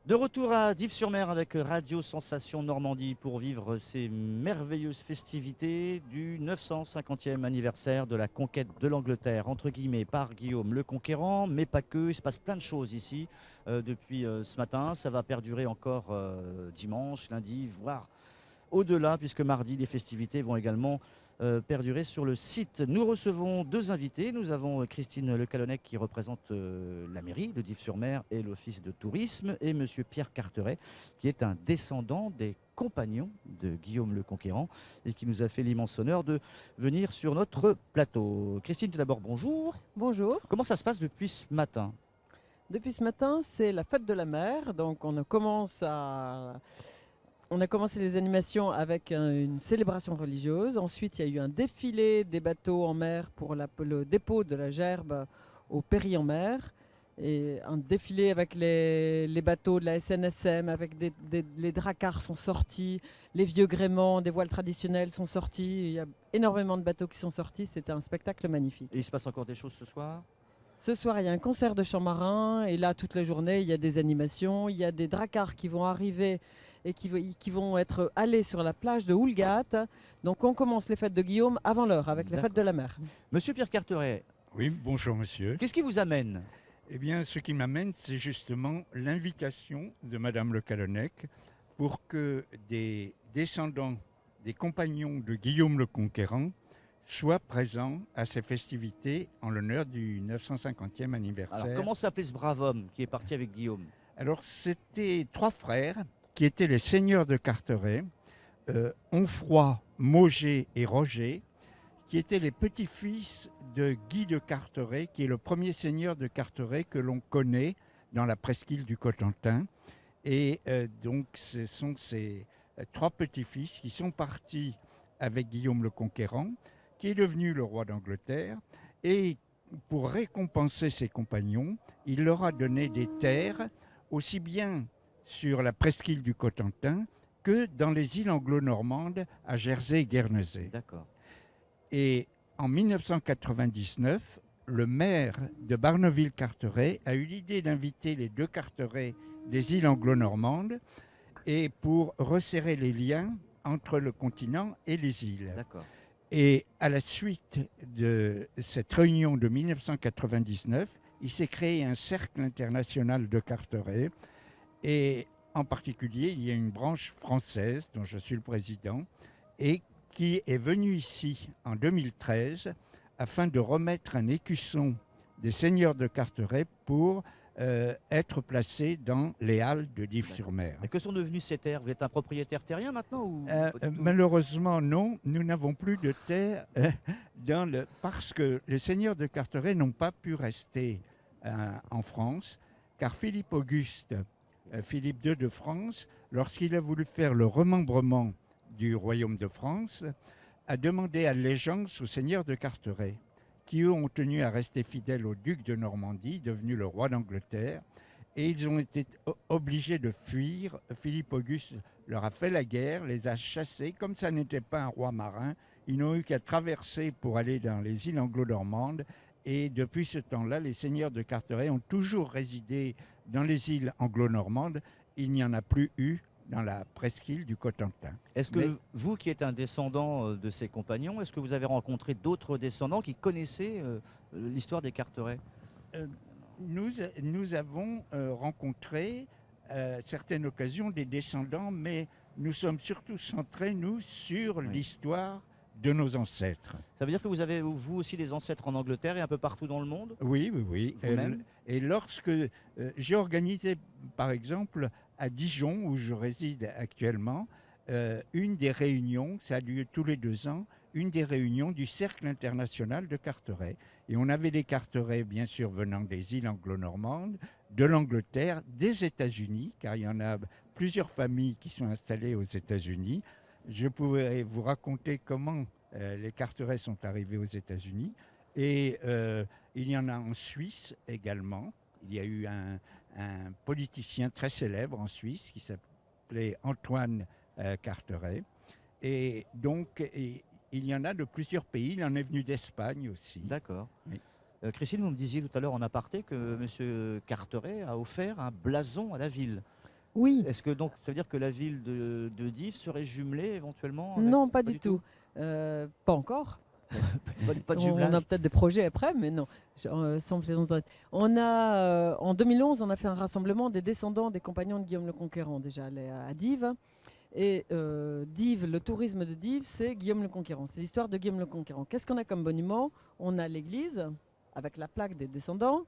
De retour à Dives-sur-Mer avec Radio Sensation Normandie pour vivre ces merveilleuses festivités du 950e anniversaire de la conquête de l'Angleterre, entre guillemets, par Guillaume le Conquérant, mais pas que. Il se passe plein de choses ici depuis ce matin. Ça va perdurer encore dimanche, lundi, voire au-delà, puisque mardi, les festivités vont également perdurer sur le site. Nous recevons deux invités. Nous avons Christine Le Calonnec qui représente la mairie de Dives-sur-Mer et l'office de tourisme, et monsieur Pierre Carteret qui est un descendant des compagnons de Guillaume le Conquérant et qui nous a fait l'immense honneur de venir sur notre plateau. Christine, tout d'abord, bonjour. Bonjour. Comment ça se passe depuis ce matin? Depuis ce matin, c'est la fête de la mer. Donc on a commencé les animations avec une célébration religieuse. Ensuite, il y a eu un défilé des bateaux en mer pour le dépôt de la gerbe au Péry-en-Mer. Et un défilé avec les bateaux de la SNSM, avec les dracars sont sortis, les vieux gréements des voiles traditionnelles sont sortis. Il y a énormément de bateaux qui sont sortis. C'était un spectacle magnifique. Et il se passe encore des choses ce soir? Ce soir, il y a un concert de chant marin et là, toute la journée, il y a des animations. Il y a des dracars qui vont arriver et qui vont être allés sur la plage de Houlgat. Donc, on commence les fêtes de Guillaume avant l'heure avec les fêtes de la mer. Monsieur Pierre Carteret, Oui, bonjour monsieur. qu'est-ce qui vous amène? Eh bien, ce qui m'amène, c'est justement l'invitation de Madame Le Calonnec pour que des descendants, des compagnons de Guillaume le Conquérant soient présents à ces festivités en l'honneur du 950e anniversaire. Alors, comment s'appelait ce brave homme qui est parti avec Guillaume? Alors, c'était trois frères qui étaient les seigneurs de Carteret, Onfroy, Mauger et Roger, qui étaient les petits-fils de Guy de Carteret, qui est le premier seigneur de Carteret que l'on connaît dans la presqu'île du Cotentin. Et donc, ce sont ces trois petits-fils qui sont partis avec Guillaume le Conquérant, qui est devenu le roi d'Angleterre. Et pour récompenser ses compagnons, il leur a donné des terres, aussi bien sur la presqu'île du Cotentin que dans les îles anglo-normandes à Jersey et Guernesey. D'accord. Et en 1999, le maire de Barneville-Carteret a eu l'idée d'inviter les deux Carterets des îles anglo-normandes et pour resserrer les liens entre le continent et les îles. D'accord. Et à la suite de cette réunion de 1999, il s'est créé un cercle international de Carteret. Et en particulier, il y a une branche française dont je suis le président et qui est venue ici en 2013 afin de remettre un écusson des seigneurs de Carteret pour être placé dans les halles de Dives-sur-Mer. Et que sont devenues ces terres? Vous êtes un propriétaire terrien maintenant ou pas du tout? Malheureusement, non, nous n'avons plus de terre parce que les seigneurs de Carteret n'ont pas pu rester en France, car Philippe Auguste, Philippe II de France, lorsqu'il a voulu faire le remembrement du royaume de France, a demandé allégeance aux seigneurs de Carteret, qui eux ont tenu à rester fidèles au duc de Normandie, devenu le roi d'Angleterre, et ils ont été obligés de fuir. Philippe Auguste leur a fait la guerre, les a chassés. Comme ça n'était pas un roi marin, ils n'ont eu qu'à traverser pour aller dans les îles anglo-normandes. Et depuis ce temps-là, les seigneurs de Carteret ont toujours résidé dans les îles anglo-normandes. Il n'y en a plus eu dans la presqu'île du Cotentin. Est-ce que vous, qui êtes un descendant de ces compagnons, est-ce que vous avez rencontré d'autres descendants qui connaissaient l'histoire des Carterets? Nous avons rencontré à certaines occasions des descendants, mais nous sommes surtout centrés, nous, sur l'histoire de nos ancêtres. Ça veut dire que vous avez, vous aussi, des ancêtres en Angleterre et un peu partout dans le monde? Oui, oui, oui. Vous-même? Et lorsque j'ai organisé, par exemple, à Dijon, où je réside actuellement, une des réunions, ça a lieu tous les 2 ans, une des réunions du Cercle international de Carteret. Et on avait des Carterets, bien sûr, venant des îles anglo-normandes, de l'Angleterre, des États-Unis, car il y en a plusieurs familles qui sont installées aux États-Unis. Je pourrais vous raconter comment les Carterets sont arrivés aux États-Unis. Et il y en a en Suisse également. Il y a eu un politicien très célèbre en Suisse qui s'appelait Antoine Carteret. Et donc, il y en a de plusieurs pays. Il en est venu d'Espagne aussi. D'accord. Oui. Christine, vous me disiez tout à l'heure en aparté que M. Carteret a offert un blason à la ville. Oui, Est-ce que donc ça veut dire que la ville de Dives serait jumelée éventuellement non, pas Pas du tout. Pas encore. Pas de On a jumelage. peut-être des projets après, mais non, sans plaisanterie. En 2011, on a fait un rassemblement des descendants des compagnons de Guillaume le Conquérant, déjà à Dives. Et Dives, le tourisme de Dives, c'est Guillaume le Conquérant. C'est l'histoire de Guillaume le Conquérant. Qu'est-ce qu'on a comme monument? On a l'église, avec la plaque des descendants.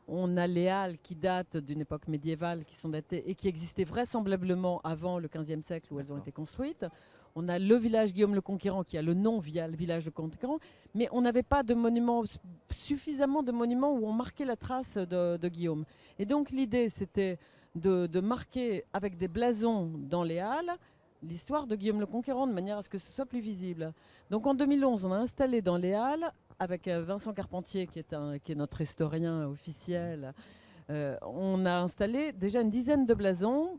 On a les halles qui datent d'une époque médiévale, qui sont datées et qui existaient vraisemblablement avant le XVe siècle où elles ont D'accord. été construites. On a le village Guillaume le Conquérant qui a le nom via le village le Conquérant, mais on n'avait pas de monuments, suffisamment de monuments où on marquait la trace de Guillaume. Et donc l'idée, c'était de marquer avec des blasons dans les halles l'histoire de Guillaume le Conquérant de manière à ce que ce soit plus visible. Donc en 2011, on a installé dans les halles, avec Vincent Carpentier, qui est notre historien officiel, on a installé déjà une dizaine de blasons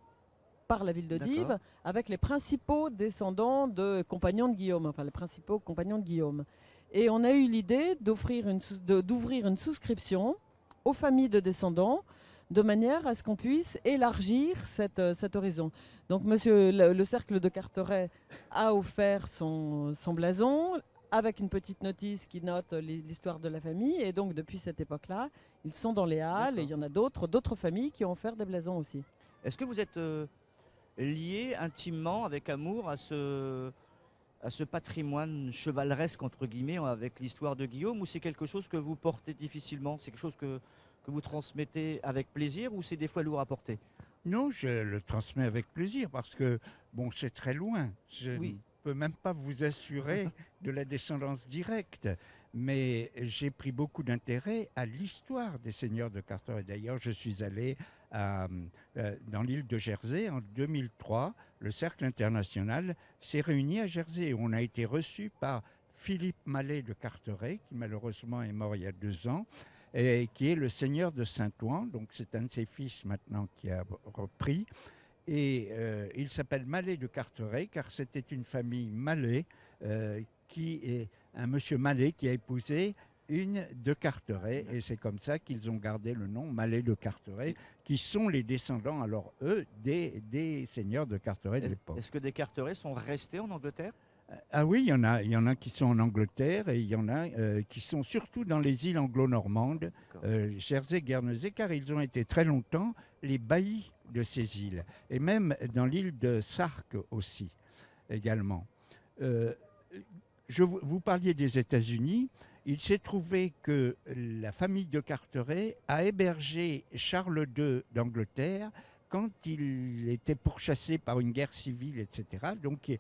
par la ville de D'accord. Dives, avec les principaux descendants de compagnons de Guillaume, enfin les principaux compagnons de Guillaume. Et on a eu l'idée d'ouvrir une souscription aux familles de descendants, de manière à ce qu'on puisse élargir cet horizon. Donc le cercle de Carteret a offert son blason, avec une petite notice qui note l'histoire de la famille. Et donc, depuis cette époque-là, ils sont dans les halles. Et il y en a d'autres familles qui ont offert des blasons aussi. Est-ce que vous êtes lié intimement, avec amour, à ce patrimoine chevaleresque, entre guillemets, avec l'histoire de Guillaume, ou c'est quelque chose que vous portez difficilement? C'est quelque chose que vous transmettez avec plaisir, ou c'est des fois lourd à porter? Non, je le transmets avec plaisir parce que, bon, c'est très loin. Je ne Oui. peux même pas vous assurer de la descendance directe, mais j'ai pris beaucoup d'intérêt à l'histoire des seigneurs de Carteret. D'ailleurs, je suis allé dans l'île de Jersey en 2003. Le Cercle international s'est réuni à Jersey. On a été reçu par Philippe Mallet de Carteret, qui malheureusement est mort il y a 2 ans, et qui est le seigneur de Saint-Ouen. Donc c'est un de ses fils maintenant qui a repris. Et il s'appelle Mallet de Carteret car c'était une famille Mallet qui est un monsieur Mallet qui a épousé une de Carteret. Et c'est comme ça qu'ils ont gardé le nom Mallet de Carteret, qui sont les descendants, alors eux, des seigneurs de Carteret de l'époque. Est-ce que des Carteret sont restés en Angleterre? Ah oui, il y en a qui sont en Angleterre et il y en a qui sont surtout dans les îles anglo-normandes, Jersey, Guernesey, car ils ont été très longtemps les baillis de ces îles. Et même dans l'île de Sark aussi, également. Vous parliez des États-Unis. Il s'est trouvé que la famille de Carteret a hébergé Charles II d'Angleterre quand il était pourchassé par une guerre civile, etc. Donc,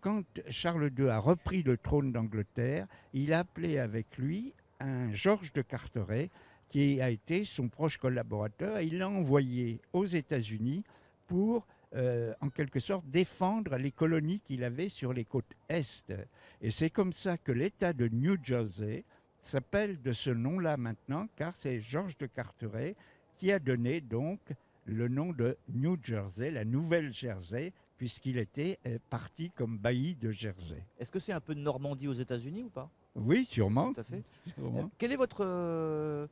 quand Charles II a repris le trône d'Angleterre, il a appelé avec lui un Georges de Carteret, qui a été son proche collaborateur, et il l'a envoyé aux États-Unis pour, en quelque sorte, défendre les colonies qu'il avait sur les côtes Est. Et c'est comme ça que l'État de New Jersey s'appelle de ce nom-là maintenant, car c'est Georges de Carteret qui a donné donc le nom de New Jersey, la Nouvelle-Jersey, puisqu'il était parti comme bailli de Jersey. Est-ce que c'est un peu de Normandie aux États-Unis ou pas? Oui, sûrement. Tout à fait. Sûrement. Quel est votre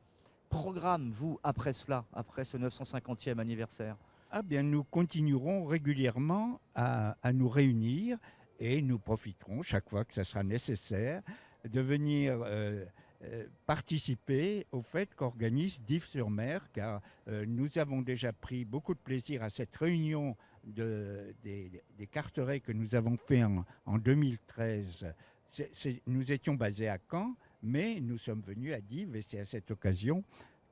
programme, vous, après cela, après ce 950e anniversaire? Ah bien, nous continuerons régulièrement à nous réunir et nous profiterons, chaque fois que ça sera nécessaire, de venir participer au fait qu'organise Dives-sur-Mer, car nous avons déjà pris beaucoup de plaisir à cette réunion des Carterets que nous avons fait en 2013. Nous étions basés à Caen, mais nous sommes venus à Dives et c'est à cette occasion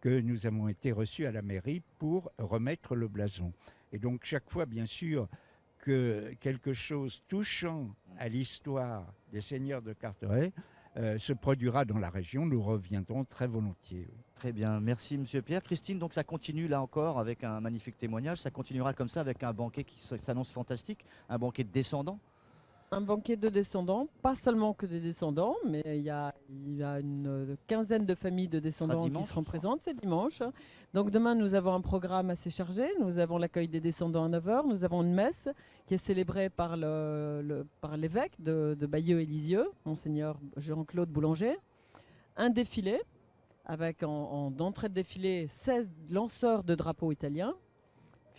que nous avons été reçus à la mairie pour remettre le blason. Et donc chaque fois, bien sûr, que quelque chose touchant à l'histoire des seigneurs de Carteret se produira dans la région, nous reviendrons très volontiers. Très bien, merci Monsieur Pierre. Christine, donc ça continue là encore avec un magnifique témoignage, ça continuera comme ça avec un banquet qui s'annonce fantastique, un banquet de descendants. Un banquet de descendants, pas seulement que des descendants, mais il y a une quinzaine de familles de descendants dimanche, qui seront présentes, c'est dimanche. Donc demain, nous avons un programme assez chargé. Nous avons l'accueil des descendants à 9h. Nous avons une messe qui est célébrée par l'évêque de Bayeux et Lisieux, Monseigneur Jean-Claude Boulanger. Un défilé, avec en entrée de défilé 16 lanceurs de drapeaux italiens.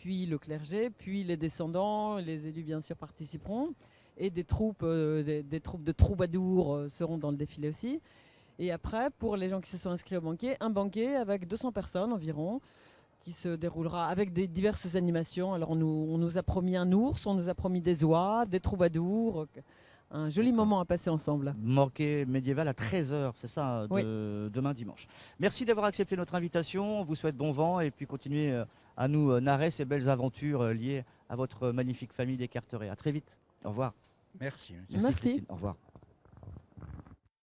puis le clergé, puis les descendants, les élus bien sûr participeront, et des troupes de troubadours seront dans le défilé aussi. Et après, pour les gens qui se sont inscrits au banquet, un banquet avec 200 personnes environ, qui se déroulera avec des diverses animations. Alors on nous a promis un ours, on nous a promis des oies, des troubadours, un joli moment à passer ensemble. Banquet médiéval à 13 h, c'est ça, Oui. demain dimanche. Merci d'avoir accepté notre invitation. On vous souhaite bon vent et puis continuez à nous narrer ces belles aventures liées à votre magnifique famille des Carterets. À très vite. Au revoir. Merci. Merci. Christine. Au revoir.